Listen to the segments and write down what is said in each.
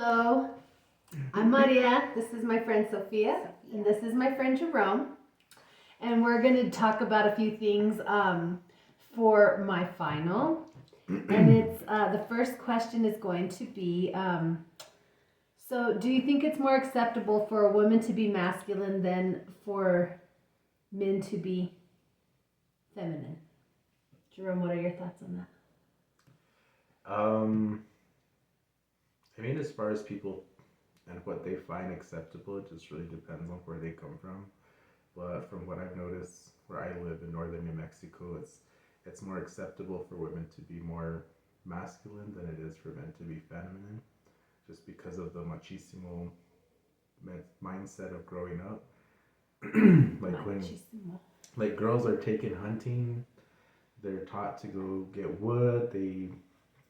Hello, I'm Maria. This is my friend Sophia, and this is my friend Jerome. And we're going to talk about a few things for my final. And it's the first question is going to be so, do you think it's more acceptable for a woman to be masculine than for men to be feminine? Jerome, what are your thoughts on that? I mean, as far as people and what they find acceptable, it just really depends on where they come from. But from what I've noticed, where I live in northern New Mexico, it's more acceptable for women to be more masculine than it is for men to be feminine, just because of the machismo mindset of growing up. like when Machismo. like girls are taken hunting, they're taught to go get wood. They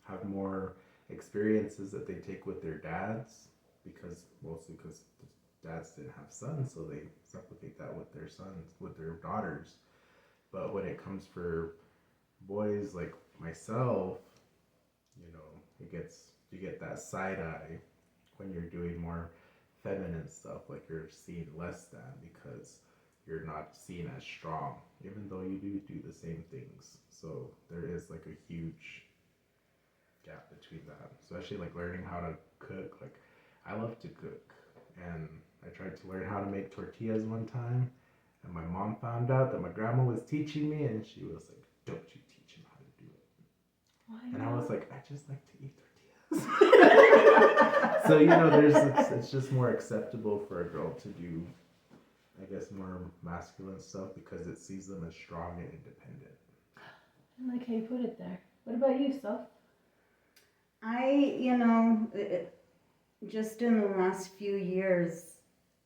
have more experiences that they take with their dads mostly because the dads didn't have sons, so they replicate that with their sons, with their daughters. But when it comes for boys like myself, you know, you get that side eye when you're doing more feminine stuff, like you're seen less than because you're not seen as strong, even though you do the same things. So there is like a huge gap between that, especially like learning how to cook. Like, I love to cook, and I tried to learn how to make tortillas one time, and my mom found out that my grandma was teaching me, and she was like, "Don't you teach him how to do it?" Why And not? I was like, "I just like to eat tortillas." So it's just more acceptable for a girl to do, I guess, more masculine stuff because it sees them as strong and independent. I like how you put it there. What about you, Soph? Just in the last few years,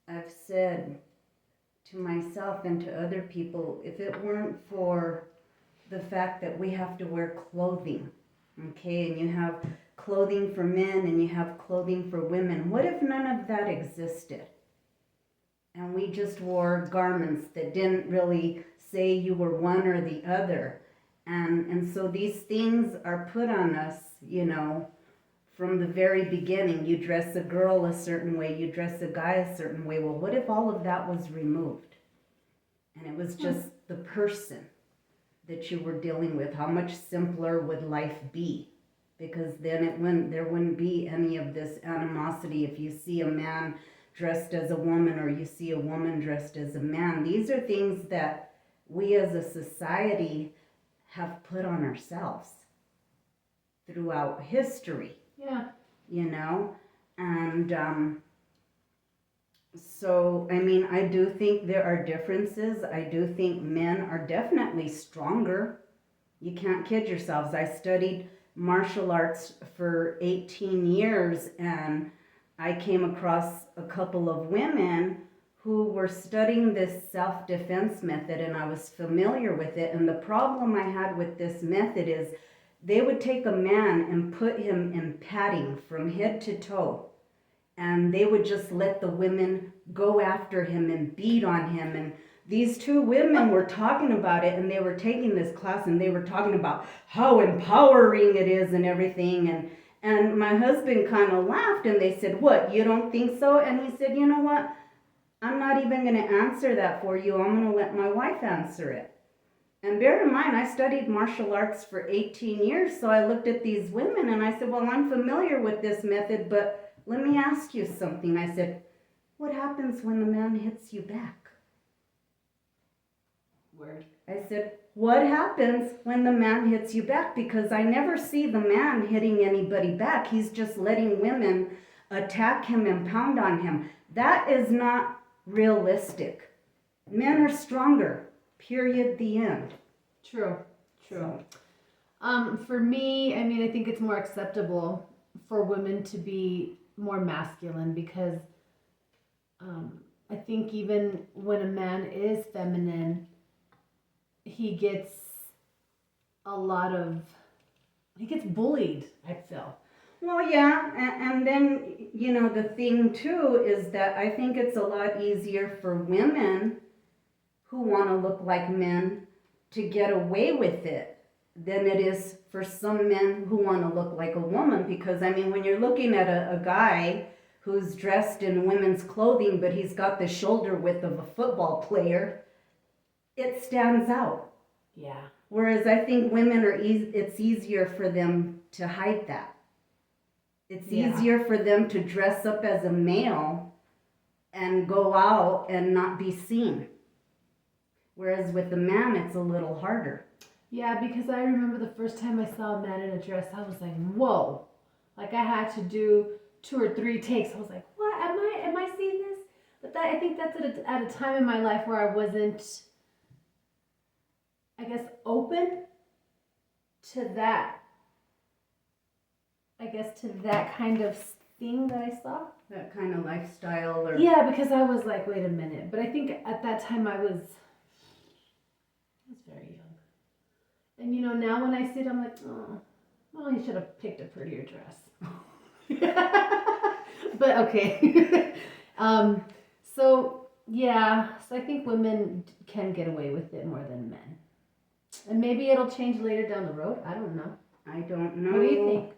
I've said to myself and to other people, if it weren't for the fact that we have to wear clothing, okay, and you have clothing for men and you have clothing for women, what if none of that existed? And we just wore garments that didn't really say you were one or the other. And so these things are put on us, from the very beginning. You dress a girl a certain way, you dress a guy a certain way. Well, what if all of that was removed? And it was just the person that you were dealing with. How much simpler would life be? Because then there wouldn't be any of this animosity if you see a man dressed as a woman or you see a woman dressed as a man. These are things that we as a society have put on ourselves throughout history. Yeah. And so, I mean, I do think there are differences. I do think men are definitely stronger. You can't kid yourselves. I studied martial arts for 18 years, and I came across a couple of women who were studying this self-defense method, and I was familiar with it. And the problem I had with this method is they would take a man and put him in padding from head to toe, and they would just let the women go after him and beat on him. And these two women were talking about it, and they were taking this class, and they were talking about how empowering it is and everything. And my husband kind of laughed, and they said, "What, you don't think so?" And he said, "You know what? I'm not even going to answer that for you. I'm going to let my wife answer it." And bear in mind, I studied martial arts for 18 years, so I looked at these women and I said, "Well, I'm familiar with this method, but let me ask you something." I said, "What happens when the man hits you back?" Word. I said, "What happens when the man hits you back?" Because I never see the man hitting anybody back. He's just letting women attack him and pound on him. That is not realistic. Men are stronger. Period. The end. True. For me, I mean, I think it's more acceptable for women to be more masculine because I think even when a man is feminine, he gets he gets bullied, I feel. Well, yeah, and then, the thing too is that I think it's a lot easier for women who want to look like men to get away with it than it is for some men who want to look like a woman. Because I mean, when you're looking at a guy who's dressed in women's clothing, but he's got the shoulder width of a football player, it stands out. Yeah. Whereas I think women it's easier for them to hide that. It's easier for them to dress up as a male and go out and not be seen. Whereas with a man, it's a little harder. Yeah, because I remember the first time I saw a man in a dress, I was like, whoa. Like I had to do 2 or 3 takes. I was like, what? Am I seeing this? But I think that's at a time in my life where I wasn't, I guess, open to that. I guess to that kind of thing that I saw. That kind of lifestyle, or Yeah, because I was like, wait a minute. But I think at that time I was very young. And you know, now when I see it, I'm like, oh, well, you should have picked a prettier dress. But okay. So yeah, so I think women can get away with it more than men. And maybe it'll change later down the road. I don't know. I don't know. What do you think?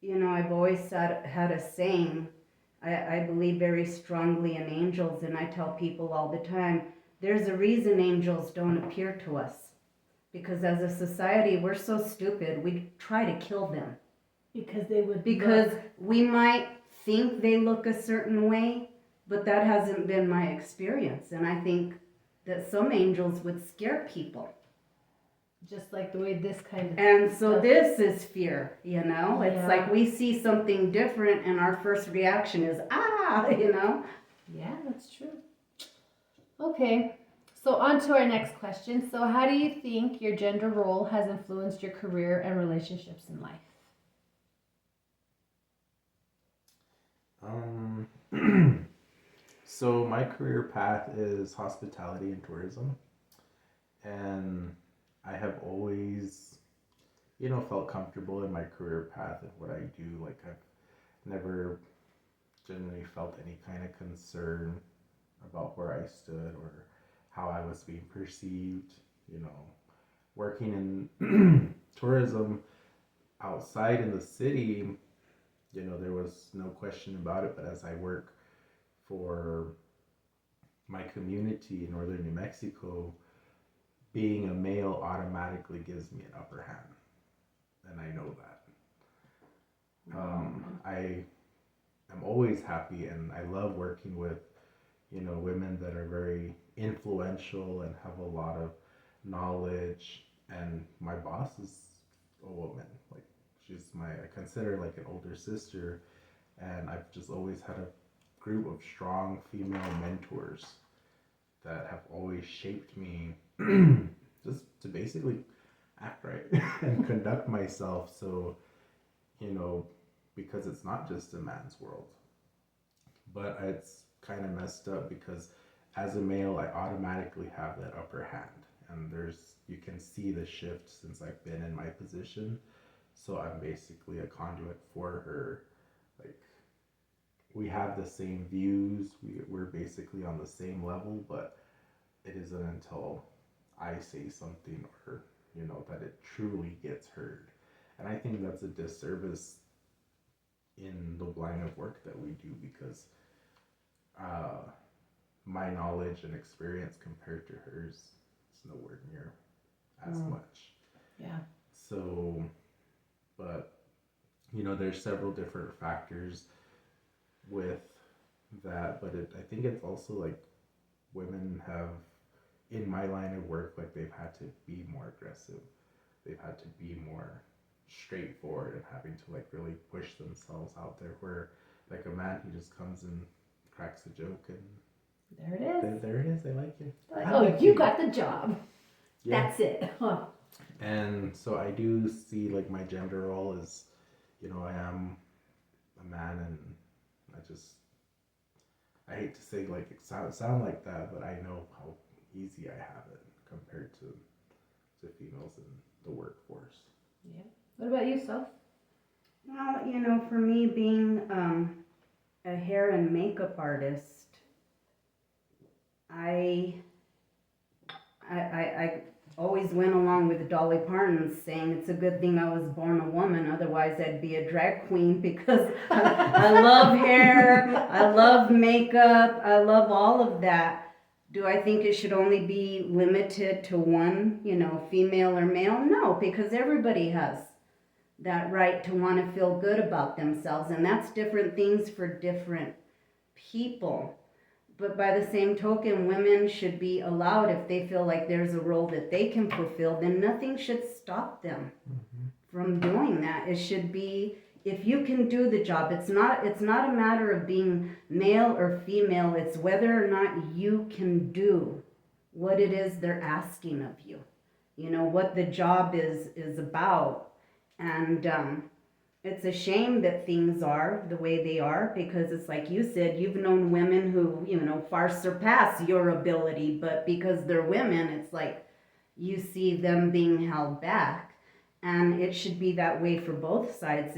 You know, I've always had a saying. I believe very strongly in angels, and I tell people all the time, there's a reason angels don't appear to us. Because as a society, we're so stupid, we try to kill them. Because they would Because we might think they look a certain way, but that hasn't been my experience. And I think that some angels would scare people. just like the way this kind of And so stuff. this is fear, you know? It's Yeah. like we see something different and our first reaction is, you know? Yeah, that's true. Okay, so on to our next question. So how do you think your gender role has influenced your career and relationships in life? So my career path is hospitality and tourism, and I have always, felt comfortable in my career path and what I do. Like I've never generally felt any kind of concern about where I stood or how I was being perceived. Working in tourism outside in the city, there was no question about it. But as I work for my community in northern New Mexico, being a male automatically gives me an upper hand, and I know that. I am always happy, and I love working with women that are very influential and have a lot of knowledge. And my boss is a woman. Like I consider like an older sister, and I've just always had a group of strong female mentors that have always shaped me just to basically act right and conduct myself. So, because it's not just a man's world, but it's kind of messed up because as a male, I automatically have that upper hand, and you can see the shift since I've been in my position. So I'm basically a conduit for her. Like, we have the same views, we're basically on the same level, but it isn't until I say something or, that it truly gets heard. And I think that's a disservice in the line of work that we do, because my knowledge and experience compared to hers is nowhere near as much. Yeah. So, but, there's several different factors with that, but I think it's also like women have, in my line of work, like they've had to be more aggressive. They've had to be more straightforward and having to like really push themselves out there, where like a man, he just comes and cracks a joke and There it is. there it is. I like you. Like, I oh, like you got the job. Yeah. That's it. Huh. And so I do see like my gender role is, I am a man, and I hate to say like it sound like that, but I know how easy I have it compared to females in the workforce. Yeah. What about you, Soph? Well, for me being a hair and makeup artist, I always went along with Dolly Parton saying it's a good thing I was born a woman, otherwise I'd be a drag queen, because I love hair, I love makeup, I love all of that. Do I think it should only be limited to one, female or male? No, because everybody has that right to want to feel good about themselves, and that's different things for different people. But by the same token, women should be allowed, if they feel like there's a role that they can fulfill, then nothing should stop them from doing that. It should be, if you can do the job, it's not a matter of being male or female, it's whether or not you can do what it is they're asking of you. What the job is about. And it's a shame that things are the way they are, because it's like you said, you've known women who, far surpass your ability, but because they're women, it's like you see them being held back. And it should be that way for both sides.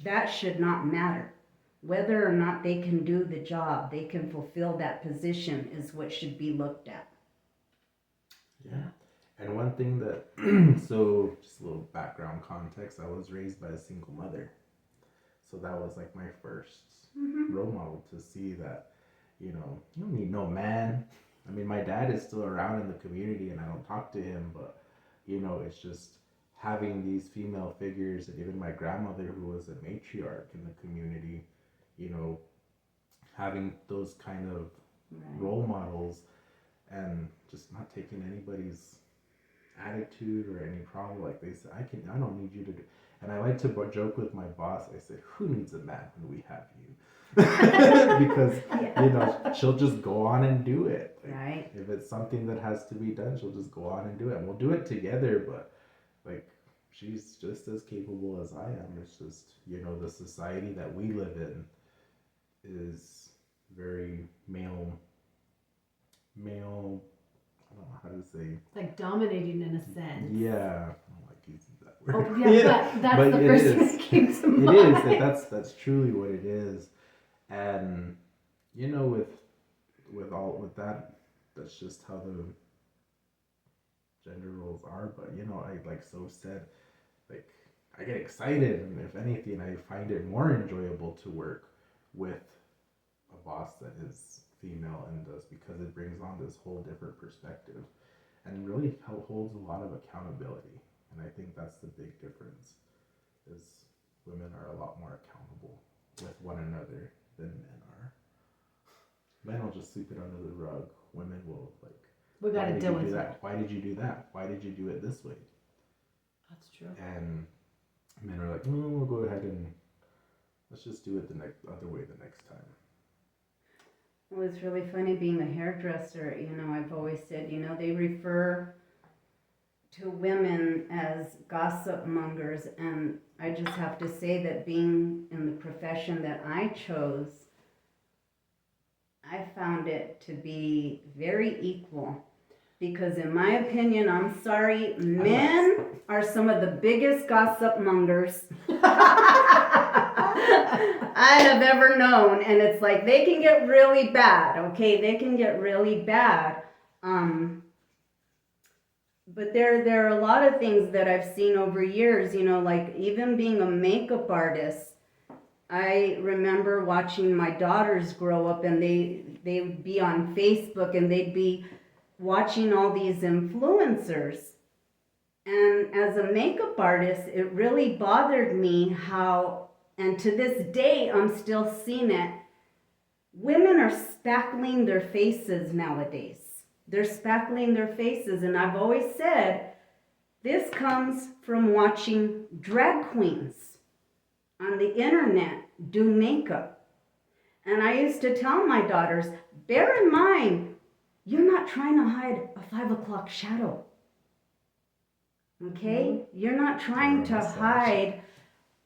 That should not matter. Whether or not they can do the job, they can fulfill that position, is what should be looked at. Yeah. And one thing that, so just a little background context, I was raised by a single mother. So that was like my first role model, to see that, you don't need no man. I mean, my dad is still around in the community and I don't talk to him, but, it's just having these female figures, and even my grandmother, who was a matriarch in the community, having those kind of role models, and just not taking anybody's attitude or any problem. Like they said, I don't need you to do. And I like to joke with my boss. I said, who needs a man when we have you? Because she'll just go on and do it. Like, right. If it's something that has to be done, she'll just go on and do it. And we'll do it together. But like, she's just as capable as I am. It's just, the society that we live in is very male. I don't know how to say. Like dominating in a sense. Yeah, I don't like using that word. Oh, yeah, but that's but the first thing that came to mind. It is. That's truly what it is. And with that, that's just how the gender roles are. But I, like so said, like, I get excited, and if anything, I find it more enjoyable to work with a boss that is female and does, because it brings on this whole different perspective and really holds a lot of accountability. And I think that's the big difference, is women are a lot more accountable with one another than men are. Men will just sweep it under the rug. Women will, like, We got to deal with that. Why did you do that? Why did you do it this way? That's true. And men are like, no, we'll go ahead and let's just do it the other way the next time. Well, it's really funny being a hairdresser. I've always said, they refer to women as gossip mongers, and I just have to say that being in the profession that I chose, I found it to be very equal. Because in my opinion, I'm sorry, men are some of the biggest gossip mongers I have ever known. And it's like, they can get really bad, okay? They can get really bad. But there are a lot of things that I've seen over years, like even being a makeup artist. I remember watching my daughters grow up, and they would be on Facebook, and they'd be watching all these influencers. And as a makeup artist, it really bothered me how, and to this day I'm still seeing it, women are spackling their faces nowadays. They're spackling their faces, and I've always said this comes from watching drag queens on the internet do makeup. And I used to tell my daughters, bear in mind, you're not trying to hide a 5 o'clock shadow. Okay? You're not trying to hide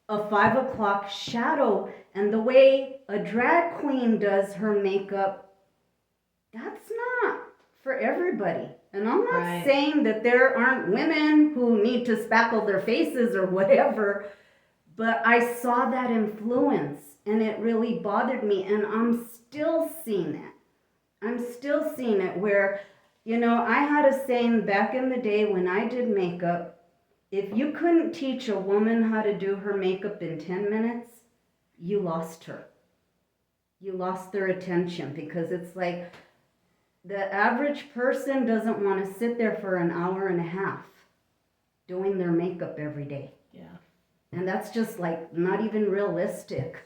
a 5 o'clock shadow. And the way a drag queen does her makeup, that's not for everybody. And I'm not saying that there aren't women who need to spackle their faces or whatever, but I saw that influence, and it really bothered me, and I'm still seeing it. I'm still seeing it where You know, I had a saying back in the day when I did makeup, if you couldn't teach a woman how to do her makeup in 10 minutes, you lost her. You lost their attention, because it's like the average person doesn't want to sit there for an hour and a half doing their makeup every day. Yeah. And that's just like not even realistic.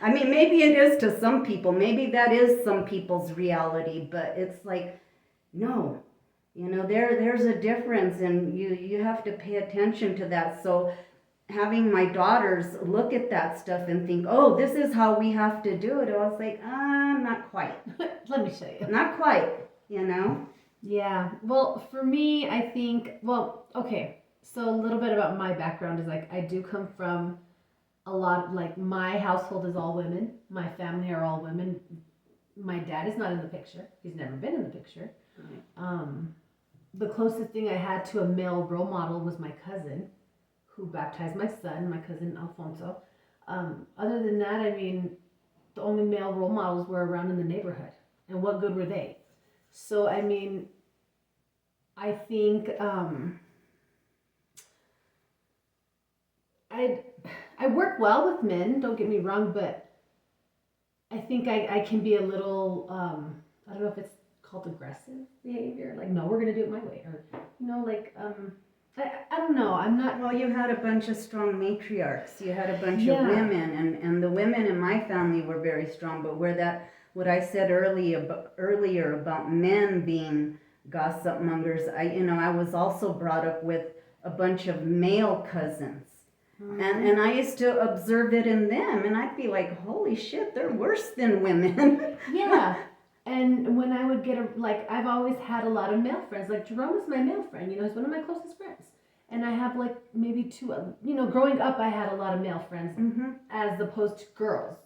I mean, maybe it is to some people. Maybe that is some people's reality, but it's like, no. You know, there's a difference, and you have to pay attention to that. So having my daughters look at that stuff and think, oh, this is how we have to do it, I was like, not quite. Let me show you. Not quite, you know? Yeah. Well, for me, I think, well, okay. So a little bit about my background is like, I do come from a lot, like my household is all women. My family are all women. My dad is not in the picture. He's never been in the picture. The closest thing I had to a male role model was my cousin, who baptized my son, my cousin Alfonso. Other than that, I mean, the only male role models were around in the neighborhood. And what good were they? So, I mean, I think I work well with men, don't get me wrong, but I think I can be a little, I don't know if it's called aggressive behavior. Like, no, we're going to do it my way. Or, you know, like, I don't know. I'm not. Well, you had a bunch of strong matriarchs. You had a bunch Yeah. of women, and the women in my family were very strong. But what I said earlier about men being gossip mongers, I was also brought up with a bunch of male cousins. And I used to observe it in them, and I'd be like, holy shit, they're worse than women. Yeah. And when I would I've always had a lot of male friends. Like, Jerome is my male friend, he's one of my closest friends. And I have like maybe two, growing up I had a lot of male friends as opposed to girls.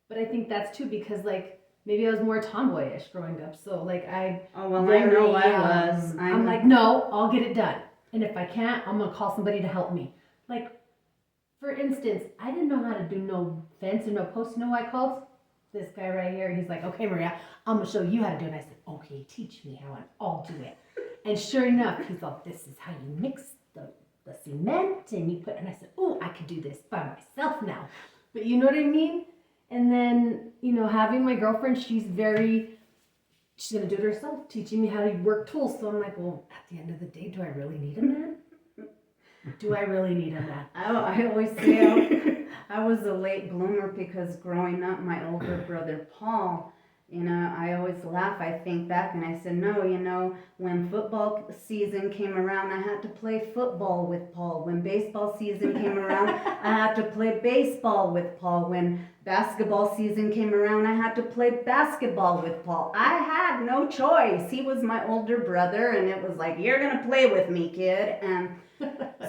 But I think that's too because like maybe I was more tomboyish growing up. So like I know I was. I'm like, no, I'll get it done. And if I can't, I'm going to call somebody to help me. Like, for instance, I didn't know how to do no fence or no post. You know who I called? This guy right here. He's like, okay, Maria, I'm going to show you how to do it. And I said, okay, teach me how, and I'll do it. And sure enough, he's like, this is how you mix the cement and you put, and I said, oh, I could do this by myself now. But you know what I mean? And then, having my girlfriend, she's going to do it herself, teaching me how to work tools. So I'm like, well, at the end of the day, do I really need a man? Do I really need a man? I always say I was a late bloomer because growing up, my older brother Paul, I always laugh. I think back and I said, no, when football season came around, I had to play football with Paul. When baseball season came around, I had to play baseball with Paul. When basketball season came around, I had to play basketball with Paul. I had no choice. He was my older brother, and it was like, you're going to play with me, kid. And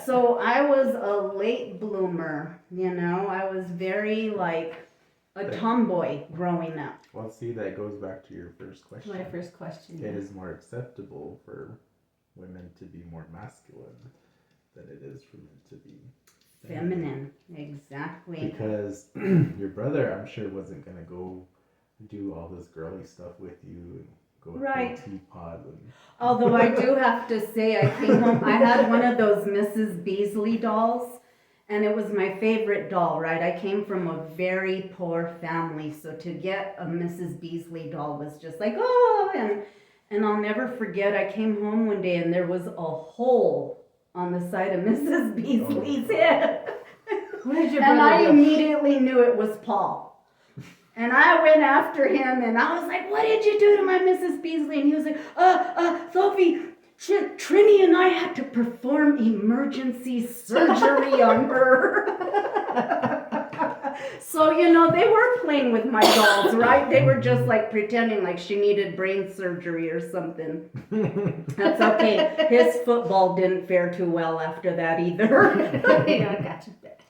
so I was a late bloomer, I was very like a tomboy growing up. Well, see, that goes back to your first question. My first question. It is more acceptable for women to be more masculine than it is for men to be feminine. Exactly. Because your brother, I'm sure, wasn't going to go do all this girly stuff with you and go right. to teapot. Although I do have to say, I came home, I had one of those Mrs. Beasley dolls, and it was my favorite doll, right? I came from a very poor family, so to get a Mrs. Beasley doll was just like, oh, and I'll never forget, I came home one day and there was a hole on the side of Mrs. Beasley's head. What did your and brother I do? immediately knew it was Paul. And I went after him and I was like, what did you do to my Mrs. Beasley? And he was like, Sophie, Trini and I had to perform emergency surgery on her. So, they were playing with my dolls, right? They were just like pretending like she needed brain surgery or something. That's okay. His football didn't fare too well after that either. I got you back.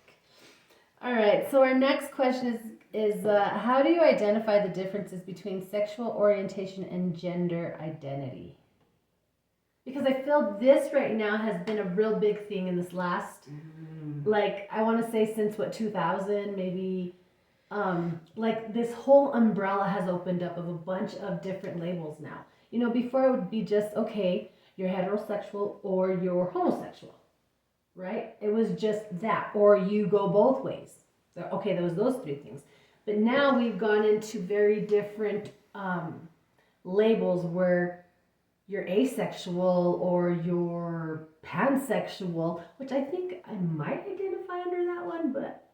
All right, so our next question is how do you identify the differences between sexual orientation and gender identity? Because I feel this right now has been a real big thing in this last, I want to say since 2000, maybe, like this whole umbrella has opened up of a bunch of different labels now. You know, before it would be just, okay, you're heterosexual or you're homosexual, right? It was just that, or you go both ways. So, okay, there was those three things. But now we've gone into very different labels where you're asexual or you're pansexual, which I think I might identify under that one, but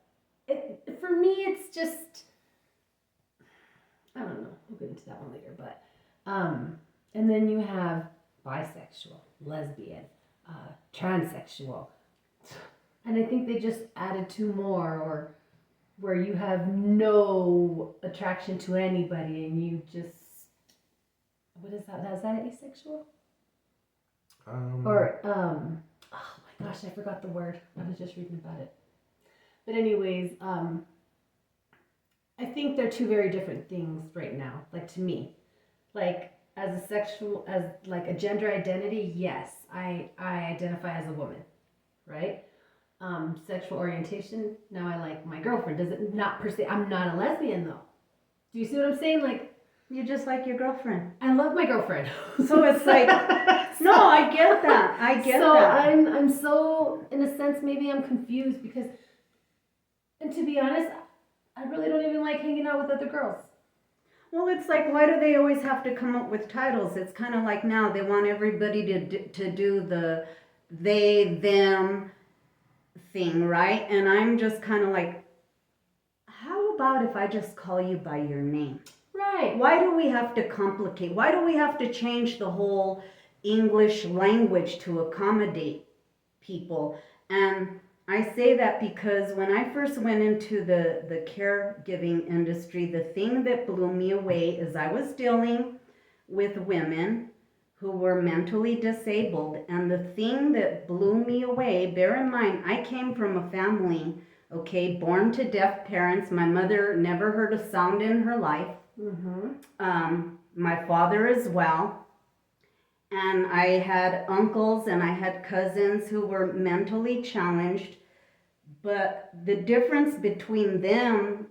for me, it's just, I don't know. We'll get into that one later, but and then you have bisexual, lesbian, transsexual, and I think they just added two more, or where you have no attraction to anybody and you just, what is that? Is that asexual? Or oh my gosh, I forgot the word. I was just reading about it. But anyways, I think they're two very different things right now. Like to me, like as a sexual, as like a gender identity, yes, I identify as a woman, right? Sexual orientation, now I like my girlfriend. Does it not per se? I'm not a lesbian though. Do you see what I'm saying? Like You just like your girlfriend. I love my girlfriend. So it's like, no, I get that. I get so that. I'm so, in a sense, maybe I'm confused because, and to be honest, I really don't even like hanging out with other girls. Well, it's like, why do they always have to come up with titles? It's kind of like now they want everybody to do the they, them thing, right? And I'm just kind of like, how about if I just call you by your name? Right. Why do we have to complicate? Why do we have to change the whole English language to accommodate people? And I say that because when I first went into the caregiving industry, the thing that blew me away is I was dealing with women who were mentally disabled. And the thing that blew me away, bear in mind, I came from a family, okay, born to deaf parents. My mother never heard a sound in her life. My father as well. And I had uncles and I had cousins who were mentally challenged. But the difference between them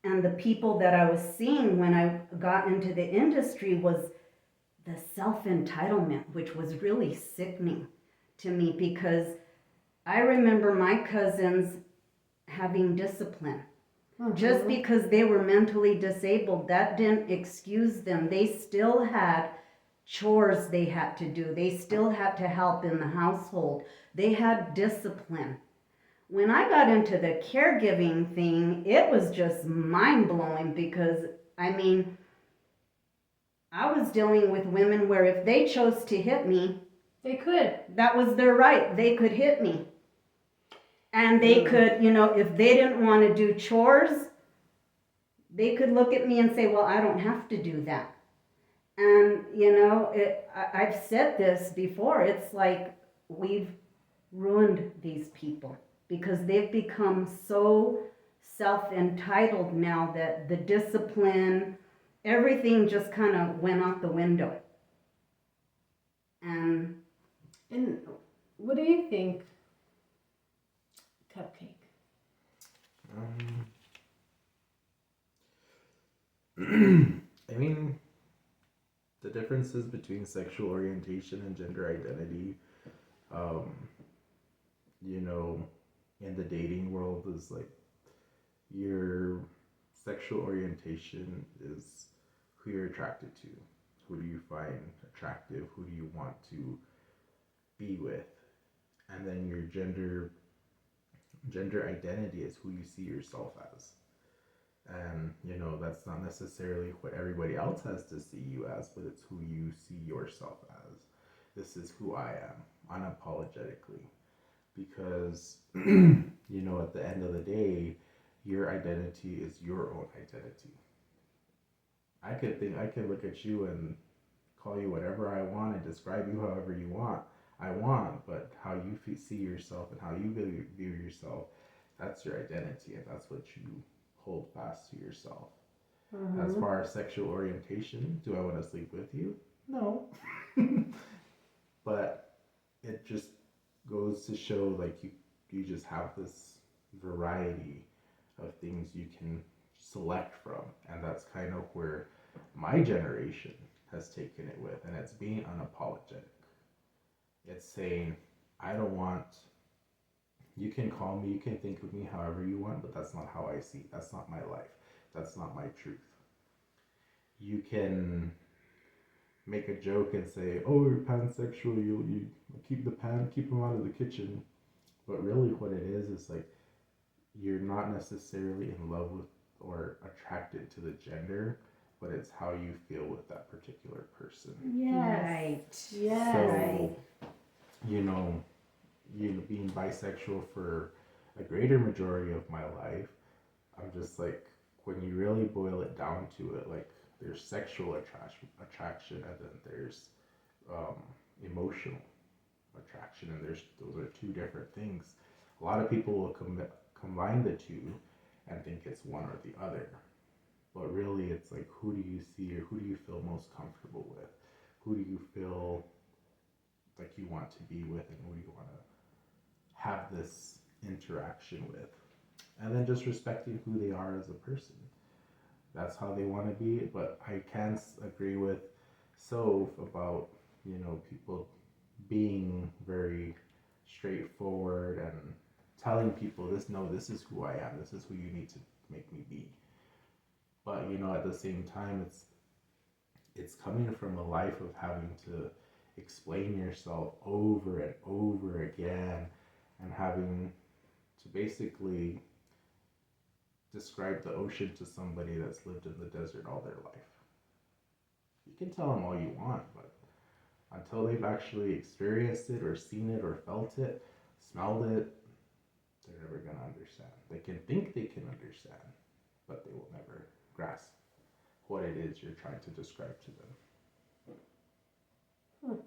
and the people that I was seeing when I got into the industry was the self-entitlement, which was really sickening to me because I remember my cousins having discipline. Just because they were mentally disabled, that didn't excuse them. They still had chores they had to do. They still had to help in the household. They had discipline. When I got into the caregiving thing, it was just mind-blowing because, I mean, I was dealing with women where if they chose to hit me, they could. That was their right. They could hit me. And they could, you know, if they didn't want to do chores, they could look at me and say, well, I don't have to do that. And, you know, I've said this before. It's like we've ruined these people because they've become so self-entitled now that the discipline, everything just kind of went out the window. And what do you think, Cupcake? I mean, the differences between sexual orientation and gender identity, you know, in the dating world is like your sexual orientation is who you're attracted to. Who do you find attractive? Who do you want to be with? And then your gender identity is who you see yourself as. And, you know, that's not necessarily what everybody else has to see you as, but it's who you see yourself as. This is who I am, unapologetically. Because, you know, at the end of the day, your identity is your own identity. I could look at you and call you whatever I want and describe you however you want. But how you see yourself and how you view yourself, that's your identity, and that's what you hold fast to yourself. As far as sexual orientation, do I want to sleep with you? No. But it just goes to show, like, you just have this variety of things you can select from, and that's kind of where my generation has taken it with, and it's being unapologetic. It's saying, I don't want, you can call me, you can think of me however you want, but that's not how I see it. That's not my life. That's not my truth. You can make a joke and say, "Oh, you're pansexual. You keep keep them out of the kitchen." But really, what it is like you're not necessarily in love with or attracted to the gender, but it's how you feel with that particular person. Yes. Yes. So, you know, being bisexual for a greater majority of my life, I'm just like, when you really boil it down to it, like there's sexual attraction, and then there's emotional attraction, and those are two different things. A lot of people will combine the two and think it's one or the other, but really it's like, who do you see or who do you feel most comfortable with? Who do you feel like you want to be with, and who do you want to have this interaction with? And then just respecting who they are as a person. That's how they want to be. But I can agree with Soph about, people being very straightforward and telling people this, no, this is who I am, this is who you need to make me be. But at the same time, it's coming from a life of having to explain yourself over and over again, and having to basically describe the ocean to somebody that's lived in the desert all their life. You can tell them all you want, but until they've actually experienced it or seen it or felt it, smelled it, they're never going to understand. They can think they can understand, but they will never grasp what it is you're trying to describe to them.